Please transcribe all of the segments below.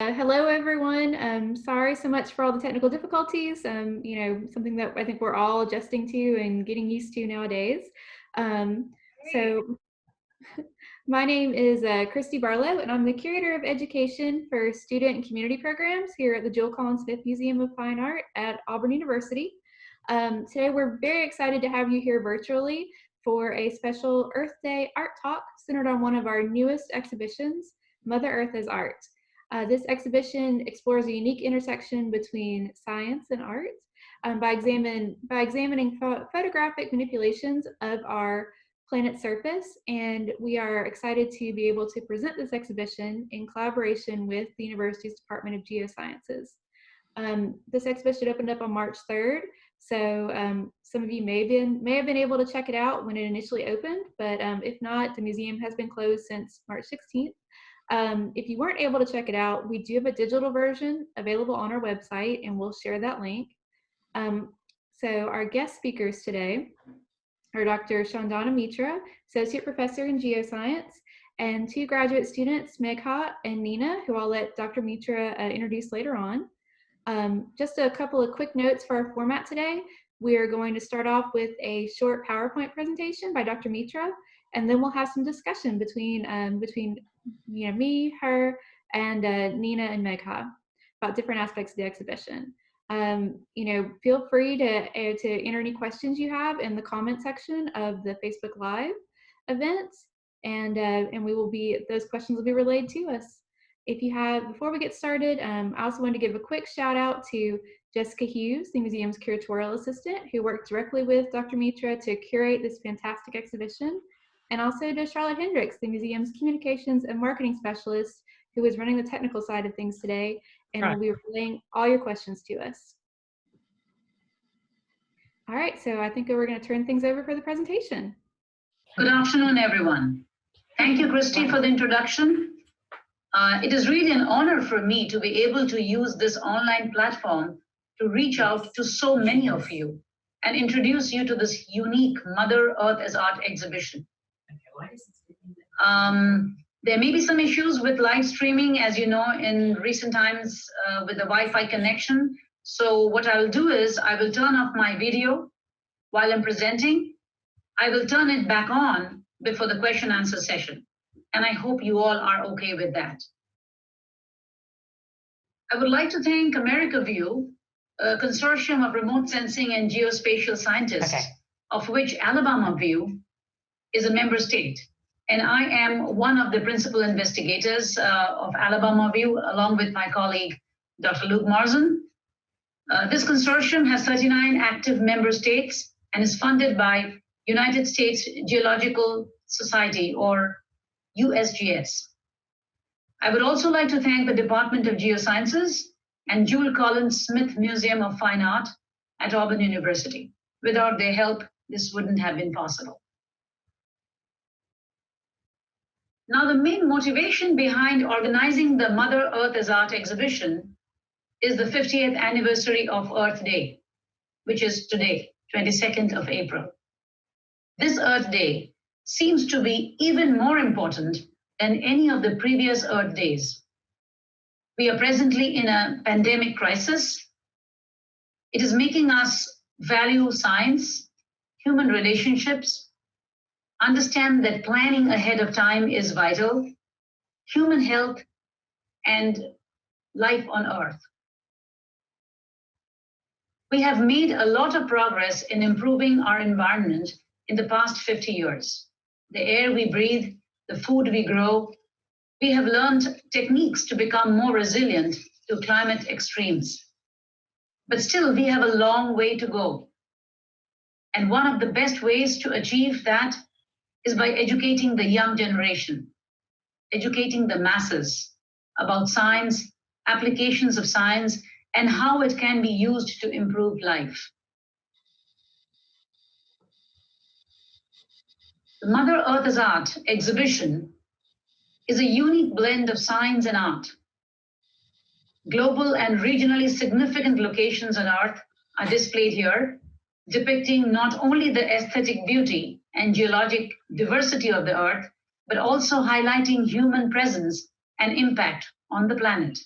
Hello, everyone. Sorry so much for all the technical difficulties. Something that I think we're all adjusting to and getting used to nowadays. So my name is Christy Barlow, and I'm the curator of education for student and community programs here at the Jewel Collins Smith Museum of Fine Art at Auburn University. Today, we're very excited to have you here virtually for a special Earth Day art talk centered on one of our newest exhibitions, Mother Earth as Art. This exhibition explores a unique intersection between science and art by examining photographic manipulations of our planet's surface, and we are excited to be able to present this exhibition in collaboration with the university's Department of Geosciences. This exhibition opened up on March 3rd, so some of you may have been able to check it out when it initially opened, but if not, the museum has been closed since March 16th. If you weren't able to check it out, we do have a digital version available on our website, and we'll share that link. So our guest speakers today are Dr. Chandana Mitra, Associate Professor in Geoscience, and two graduate students, Megha and Nina, who I'll let Dr. Mitra introduce later on. Just a couple of quick notes for our format today. We are going to start off with a short PowerPoint presentation by Dr. Mitra, and then we'll have some discussion between me, her, and Nina and Megha about different aspects of the exhibition. Feel free to enter any questions you have in the comment section of the Facebook Live event, and those questions will be relayed to us. Before we get started, I also wanted to give a quick shout out to Jessica Hughes, the museum's curatorial assistant, who worked directly with Dr. Mitra to curate this fantastic exhibition, and also to Charlotte Hendricks, the museum's communications and marketing specialist, who is running the technical side of things today and will be relaying all your questions to us. All right, so I think we're going to turn things over for the presentation. Good afternoon, everyone. Thank you, Christy, for the introduction. It is really an honor for me to be able to use this online platform to reach out to so many of you and introduce you to this unique Mother Earth as Art exhibition. There may be some issues with live streaming, as you know, in recent times with the Wi-Fi connection. So what I'll do is I will turn off my video while I'm presenting. I will turn it back on before the question answer session. And I hope you all are okay with that. I would like to thank AmericaView, a consortium of remote sensing and geospatial scientists, of which Alabama View is a member state. And I am one of the principal investigators of Alabama View, along with my colleague, Dr. Luke Marzon. This consortium has 39 active member states and is funded by United States Geological Society, or USGS. I would also like to thank the Department of Geosciences and Jewel Collins Smith Museum of Fine Art at Auburn University. Without their help, this wouldn't have been possible. Now, the main motivation behind organizing the Mother Earth as Art exhibition is the 50th anniversary of Earth Day, which is today, 22nd of April. This Earth Day seems to be even more important than any of the previous Earth Days. We are presently in a pandemic crisis. It is making us value science, human relationships, understand that planning ahead of time is vital, human health, and life on Earth. We have made a lot of progress in improving our environment in the past 50 years. The air we breathe, the food we grow. We have learned techniques to become more resilient to climate extremes. But still, we have a long way to go. And one of the best ways to achieve that is by educating the young generation, educating the masses about science, applications of science, and how it can be used to improve life. The Mother Earth as Art exhibition is a unique blend of science and art. Global and regionally significant locations on Earth are displayed here, depicting not only the aesthetic beauty and geologic diversity of the Earth, but also highlighting human presence and impact on the planet.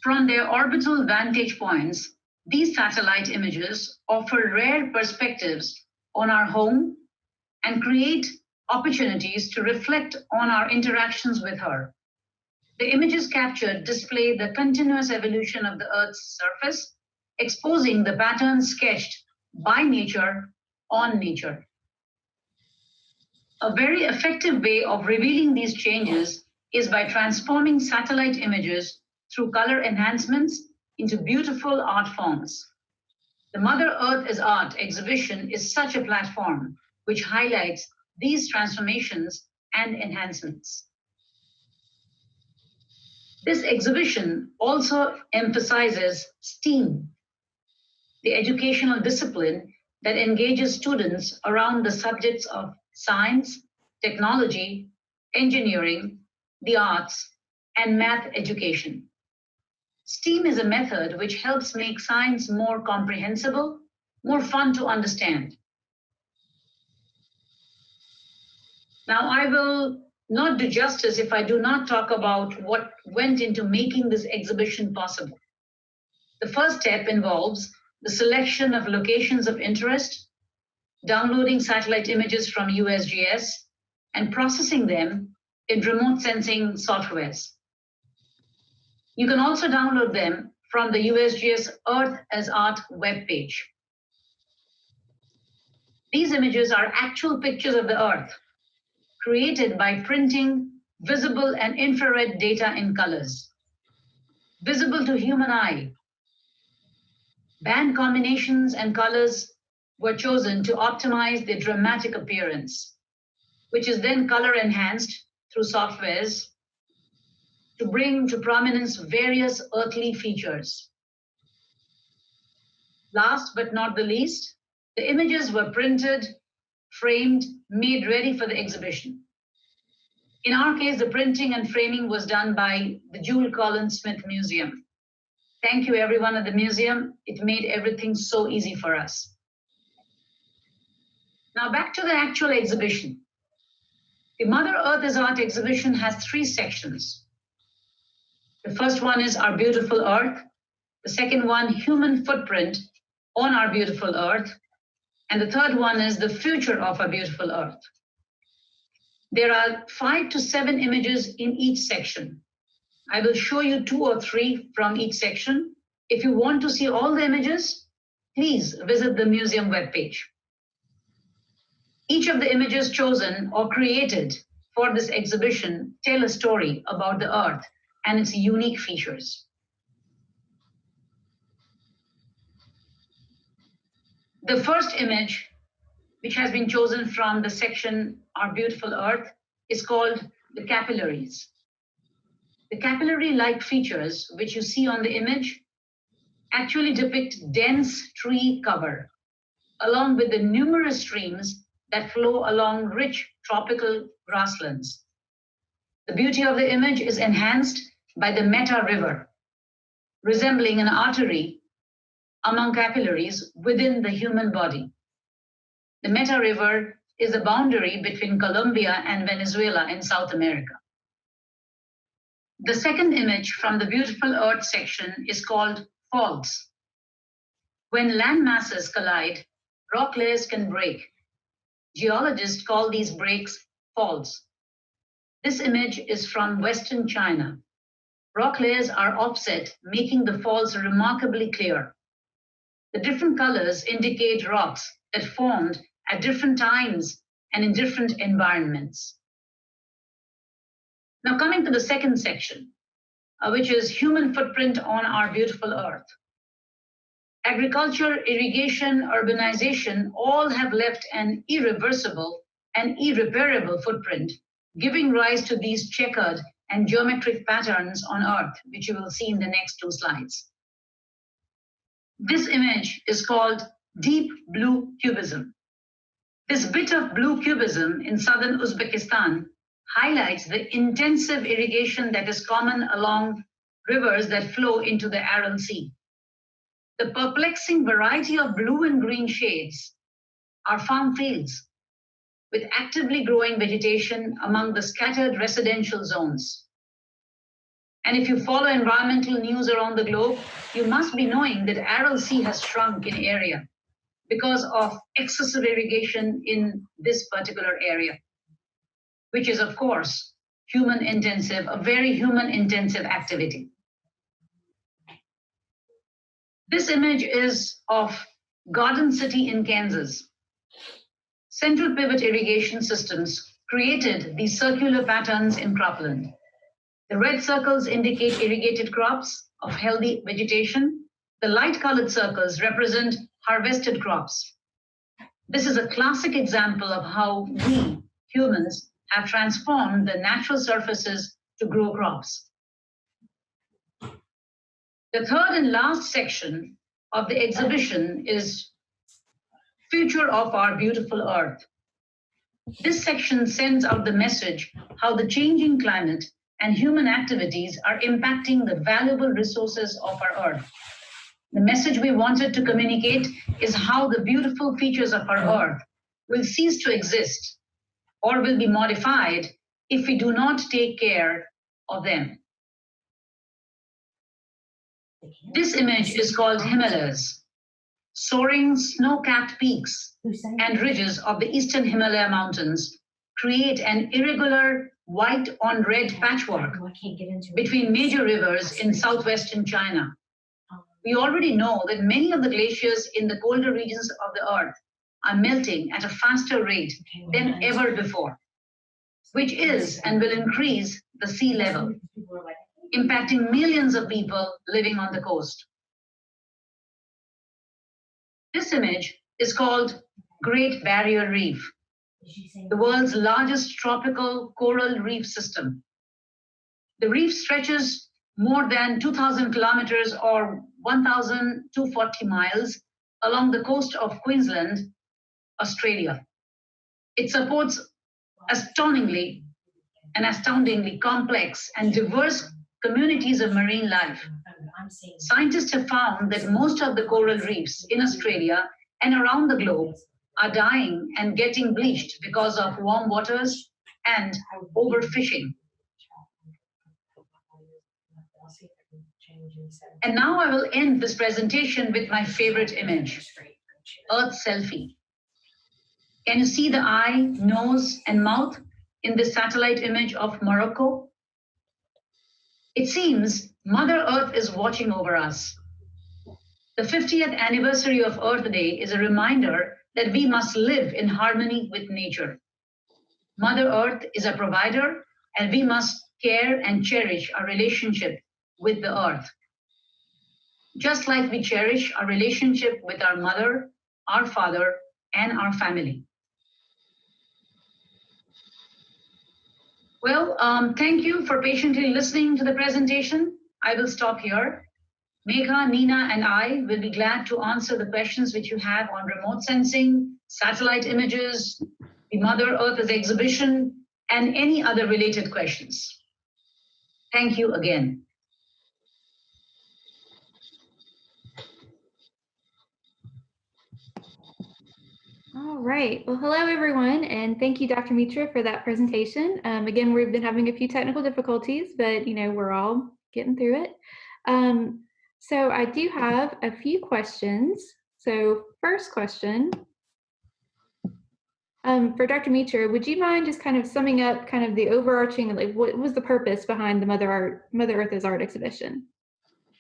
From their orbital vantage points, these satellite images offer rare perspectives on our home and create opportunities to reflect on our interactions with her. The images captured display the continuous evolution of the Earth's surface, exposing the patterns sketched by nature on nature. A very effective way of revealing these changes is by transforming satellite images through color enhancements into beautiful art forms. The Mother Earth is Art exhibition is such a platform which highlights these transformations and enhancements. This exhibition also emphasizes STEAM, the educational discipline that engages students around the subjects of science, technology, engineering, the arts, and math education. STEAM is a method which helps make science more comprehensible, more fun to understand. Now, I will not do justice if I do not talk about what went into making this exhibition possible. The first step involves the selection of locations of interest, downloading satellite images from USGS, and processing them in remote sensing softwares. You can also download them from the USGS Earth as Art webpage. These images are actual pictures of the Earth, created by printing visible and infrared data in colors, visible to human eye. Band combinations and colors were chosen to optimize their dramatic appearance, which is then color enhanced through softwares to bring to prominence various earthly features. Last but not the least, the images were printed, framed, made ready for the exhibition. In our case, the printing and framing was done by the Jewel Collins Smith Museum. Thank you everyone at the museum. It made everything so easy for us. Now back to the actual exhibition. The Mother Earth is Art exhibition has 3 sections. The first one is Our Beautiful Earth. The second one, Human Footprint on Our Beautiful Earth. And the third one is The Future of Our Beautiful Earth. There are 5 to 7 images in each section. I will show you 2 or 3 from each section. If you want to see all the images, please visit the museum webpage. Each of the images chosen or created for this exhibition tell a story about the Earth and its unique features. The first image, which has been chosen from the section Our Beautiful Earth, is called the capillaries. The capillary-like features, which you see on the image, actually depict dense tree cover, along with the numerous streams that flow along rich tropical grasslands. The beauty of the image is enhanced by the Meta River, resembling an artery among capillaries within the human body. The Meta River is a boundary between Colombia and Venezuela in South America. The second image from the Beautiful Earth section is called faults. When land masses collide, rock layers can break. Geologists call these breaks faults. This image is from Western China. Rock layers are offset, making the faults remarkably clear. The different colors indicate rocks that formed at different times and in different environments. Now coming to the second section, which is Human Footprint on Our Beautiful Earth. Agriculture, irrigation, urbanization all have left an irreversible and irreparable footprint, giving rise to these checkered and geometric patterns on Earth, which you will see in the next 2 slides. This image is called Deep Blue Cubism. This bit of blue cubism in southern Uzbekistan highlights the intensive irrigation that is common along rivers that flow into the Aral Sea. The perplexing variety of blue and green shades are farm fields with actively growing vegetation among the scattered residential zones. And if you follow environmental news around the globe, you must be knowing that Aral Sea has shrunk in area because of excessive irrigation in this particular area, which is, of course, human intensive, a very human intensive activity. This image is of Garden City in Kansas. Central pivot irrigation systems created these circular patterns in cropland. The red circles indicate irrigated crops of healthy vegetation. The light colored circles represent harvested crops. This is a classic example of how we, humans, have transformed the natural surfaces to grow crops. The third and last section of the exhibition is Future of Our Beautiful Earth. This section sends out the message how the changing climate and human activities are impacting the valuable resources of our Earth. The message we wanted to communicate is how the beautiful features of our Earth will cease to exist or will be modified if we do not take care of them. This image is called Himalayas. Soaring snow-capped peaks and ridges of the eastern Himalaya mountains create an irregular white on red patchwork between major rivers in southwestern China. We already know that many of the glaciers in the colder regions of the Earth are melting at a faster rate than ever before, which is and will increase the sea level, impacting millions of people living on the coast. This image is called Great Barrier Reef, the world's largest tropical coral reef system. The reef stretches more than 2,000 kilometers or 1,240 miles along the coast of Queensland, Australia. It supports astoundingly complex and diverse communities of marine life. Scientists have found that most of the coral reefs in Australia and around the globe are dying and getting bleached because of warm waters and overfishing. And now I will end this presentation with my favorite image, Earth selfie. Can you see the eye, nose, and mouth in this satellite image of Morocco? It seems Mother Earth is watching over us. The 50th anniversary of Earth Day is a reminder that we must live in harmony with nature. Mother Earth is a provider, and we must care and cherish our relationship with the Earth. Just like we cherish our relationship with our mother, our father, and our family. Well, thank you for patiently listening to the presentation. I will stop here. Megha, Nina, and I will be glad to answer the questions which you have on remote sensing, satellite images, the Mother Earth as exhibition, and any other related questions. Thank you again. All right. Well, hello, everyone, and thank you, Dr. Mitra, for that presentation. Again, we've been having a few technical difficulties, but we're all getting through it. So I do have a few questions. So first question, for Dr. Mitra, would you mind just kind of summing up kind of the overarching, like what was the purpose behind the Mother Earth as Art exhibition?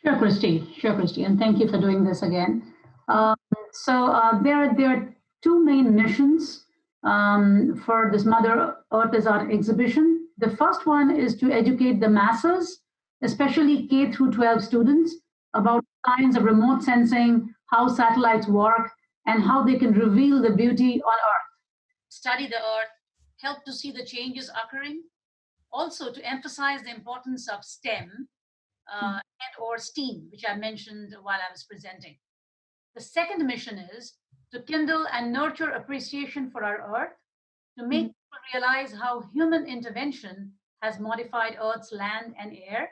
Sure, Christy, and thank you for doing this again. There are two main missions for this Mother Earth as Art exhibition. The first one is to educate the masses, especially K through 12 students, about science of remote sensing, how satellites work, and how they can reveal the beauty on Earth. Study the Earth, help to see the changes occurring, also to emphasize the importance of STEM and or STEAM, which I mentioned while I was presenting. The second mission is to kindle and nurture appreciation for our Earth, to make people realize how human intervention has modified Earth's land and air,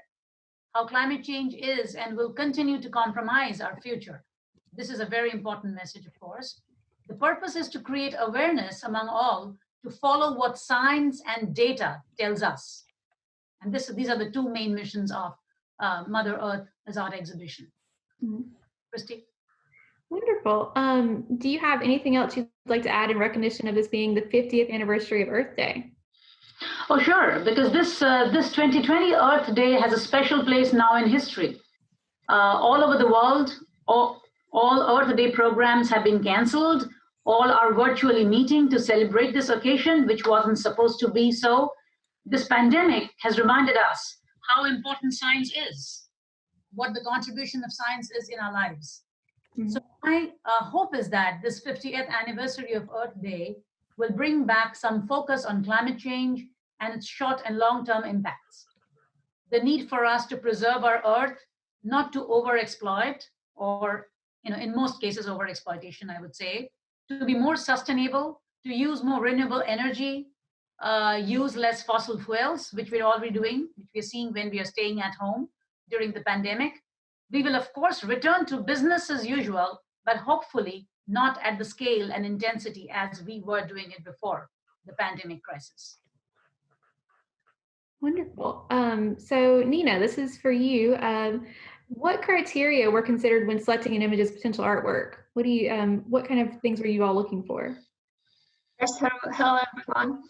how climate change is and will continue to compromise our future. This is a very important message, of course. The purpose is to create awareness among all to follow what science and data tells us. And these are the two main missions of Mother Earth as art exhibition. Mhm. Christy? Wonderful. Do you have anything else you'd like to add in recognition of this being the 50th anniversary of Earth Day? Oh, sure, because this 2020 Earth Day has a special place now in history. All over the world, all Earth Day programs have been canceled. All are virtually meeting to celebrate this occasion, which wasn't supposed to be so. This pandemic has reminded us how important science is, what the contribution of science is in our lives. Mm-hmm. So my hope is that this 50th anniversary of Earth Day will bring back some focus on climate change and its short and long-term impacts. The need for us to preserve our Earth, not to overexploit, or in most cases overexploitation, I would say, to be more sustainable, to use more renewable energy, use less fossil fuels, which we're already doing, which we're seeing when we are staying at home during the pandemic. We will, of course, return to business as usual, but hopefully not at the scale and intensity as we were doing it before the pandemic crisis. Wonderful. So Nina, this is for you. What criteria were considered when selecting an image as potential artwork? What kind of things were you all looking for? Yes, hello everyone.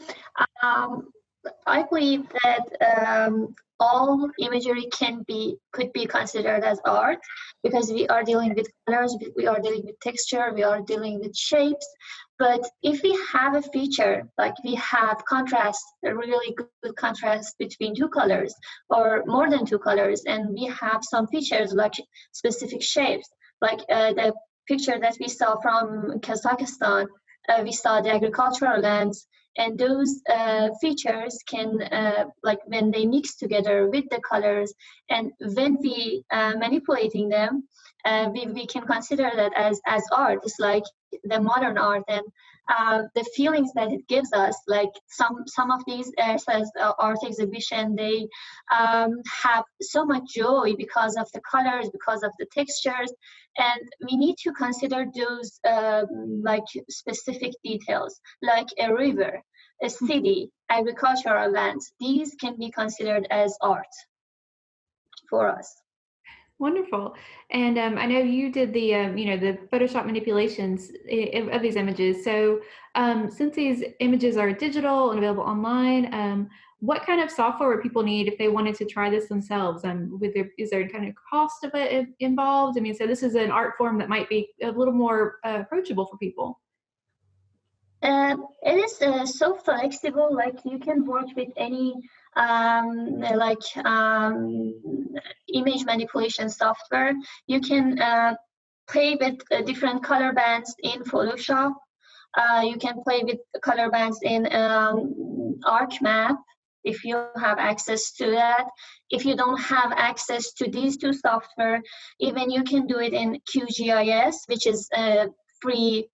I believe that all imagery could be considered as art because we are dealing with colors, we are dealing with texture, we are dealing with shapes. But if we have a feature, like we have contrast, a really good contrast between two colors or more than two colors, and we have some features like specific shapes, like the picture that we saw from Kazakhstan, we saw the agricultural lands, and those features can, like when they mix together with the colors, and when we manipulating them, we can consider that as art. It's like the modern art, and the feelings that it gives us, like some of these art exhibition, they have so much joy because of the colors, because of the textures, and we need to consider those like specific details, like a river, a city, agricultural lands. These can be considered as art for us. Wonderful. And I know you did the, the Photoshop manipulations of these images. So since these images are digital and available online, what kind of software would people need if they wanted to try this themselves? Is there kind of cost of it involved? I mean, so this is an art form that might be a little more approachable for people. It is so flexible, like you can work with any image manipulation software. You can play with different color bands in Photoshop. You can play with color bands in ArcMap if you have access to that. If you don't have access to these two software, even you can do it in QGIS, which is free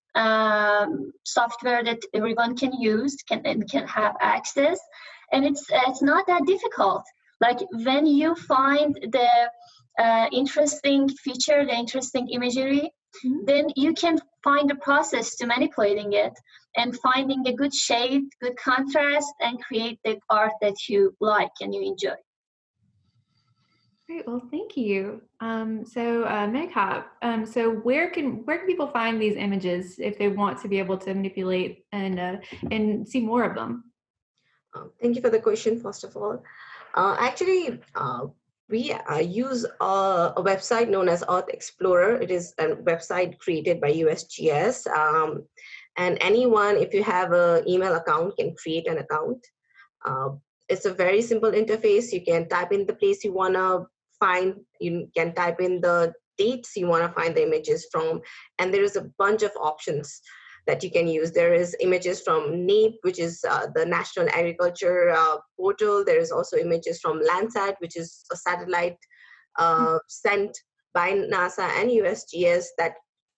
software that everyone can use and can have access, and it's not that difficult. Like when you find the interesting feature, the interesting imagery, then you can find a process to manipulating it and finding a good shade, good contrast, and create the art that you like and you enjoy. Great. Well, thank you. So Megha, so where can people find these images if they want to be able to manipulate and see more of them? Thank you for the question, first of all. Actually, we use a website known as Earth Explorer. It is a website created by USGS. And anyone, if you have an email account, can create an account. It's a very simple interface. You can type in the place you want to find. You can type in the dates you want to find the images from. And there is a bunch of options that you can use. There is images from NAPE, which is the National Agriculture Portal. There is also images from Landsat, which is a satellite sent by NASA and USGS that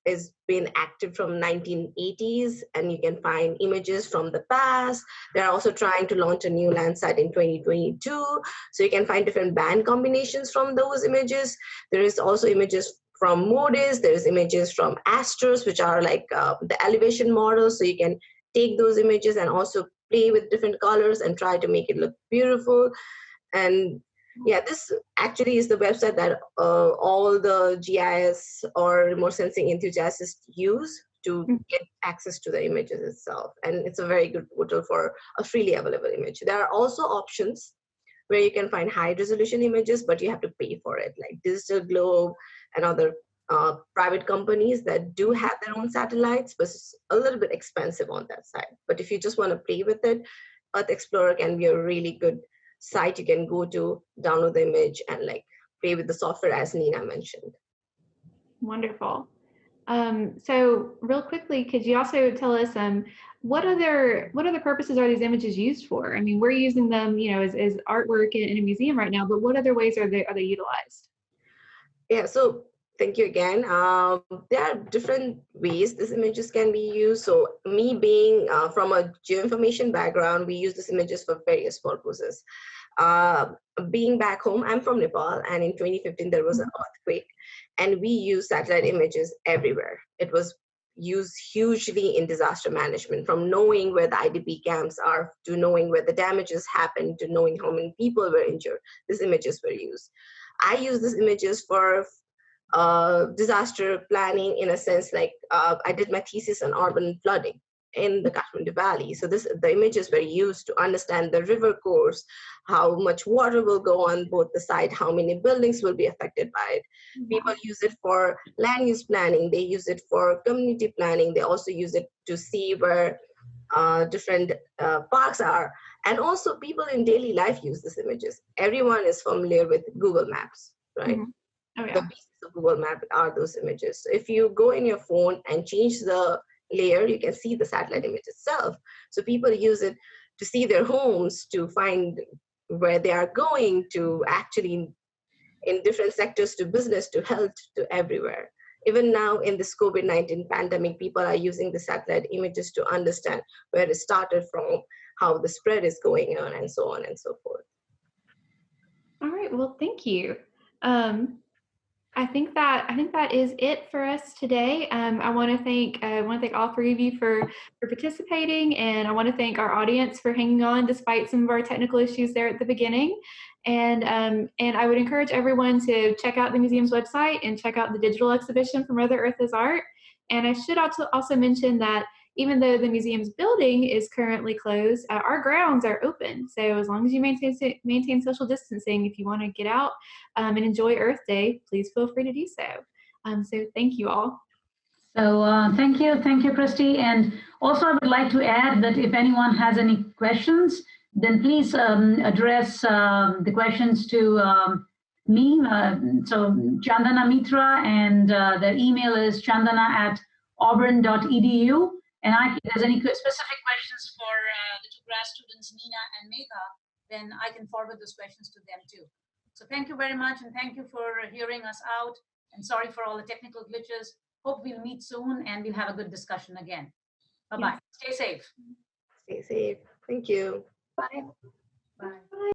has been active from 1980s, and you can find images from the past. They're also trying to launch a new Landsat in 2022, so you can find different band combinations from those images. There is also images from MODIS, there's images from Astros, which are like the elevation models, so you can take those images and also play with different colors and try to make it look beautiful. And yeah, this actually is the website that all the GIS or remote sensing enthusiasts use to get access to the images itself. And it's a very good portal for a freely available image. There are also options where you can find high resolution images, but you have to pay for it, like Digital Globe and other private companies that do have their own satellites, but it's a little bit expensive on that side. But if you just want to play with it, Earth Explorer can be a really good site you can go to, download the image, and like play with the software as Nina mentioned. Wonderful. So real quickly, could you also tell us what other purposes are these images used for? I mean, we're using them, you know, as artwork in a museum right now, but what other ways are they utilized? Yeah, so thank you again. There are different ways these images can be used. So me being from a geoinformation background, we use these images for various purposes. Being back home, I'm from Nepal, and in 2015 there was an earthquake, and we use satellite images everywhere. It was used hugely in disaster management, from knowing where the IDP camps are, to knowing where the damages happened, to knowing how many people were injured. These images were used. I use these images for disaster planning, in a sense, like I did my thesis on urban flooding in the Kathmandu Valley. So the images were used to understand the river course, how much water will go on both the side, how many buildings will be affected by it. People use it for land use planning. They use it for community planning. They also use it to see where different parks are. And also people in daily life use these images. Everyone is familiar with Google Maps, right? Oh, yeah. The pieces of Google Map are those images. So if you go in your phone and change the layer, you can see the satellite image itself. So people use it to see their homes, to find where they are going, to actually in different sectors, to business, to health, to everywhere. Even now in this COVID-19 pandemic, people are using the satellite images to understand where it started from, how the spread is going on, and so forth. All right, well, thank you. I think that is it for us today. I want to thank all three of you for participating, and I want to thank our audience for hanging on despite some of our technical issues there at the beginning. And I would encourage everyone to check out the museum's website and check out the digital exhibition from Mother Earth is Art. And I should also mention that even though the museum's building is currently closed, our grounds are open. So as long as you maintain social distancing, if you want to get out and enjoy Earth Day, please feel free to do so. So thank you all. So thank you, Christy. And also I would like to add that if anyone has any questions, then please address the questions to me. So Chandana Mitra, and their email is chandana@auburn.edu. And if there's any specific questions for the two grad students, Nina and Megha, then I can forward those questions to them too. So thank you very much, and thank you for hearing us out. And sorry for all the technical glitches. Hope we'll meet soon and we'll have a good discussion again. Bye-bye. Yes. Stay safe. Stay safe. Thank you. Bye. Bye.